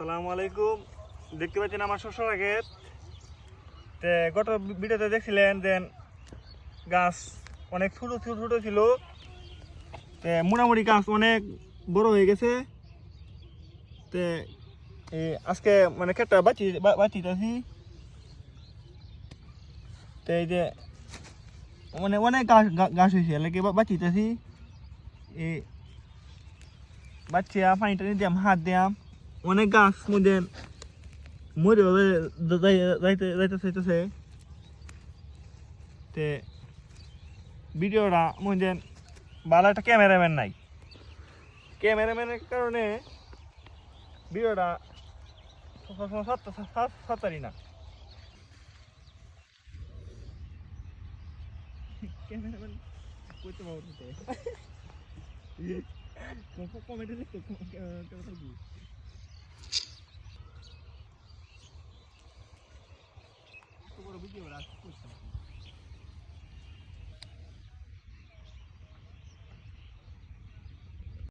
আসসালামু আলাইকুম। দেখতে পাচ্ছেন আমার শ্বশুর ক্ষেত। গত ভিডিওতে দেখছিলেন যে গাছ অনেক ছোট ছোট ছোট ছিল, মোটামুটি গাছ অনেক বড় হয়ে গেছে। আজকে মানে ক্ষেতটা বাঁচিতেছি। এই যে মানে অনেক গাছ হয়েছে লাগে বাঁচিতেছি। এই বাচ্চা পানিটা দিয়াম, হাত দিয়াম, অনেক গাছ মধ্যে মরে যাইতেছে। ভিডিওটা মধ্যে ভালো একটা ক্যামেরাম্যান নাই, ক্যামেরাম্যানের কারণে ভিডিওটা সাতারি না। ক্যামেরাম্যান করতে পারবো কমেন্টে লিখতে ভিডিও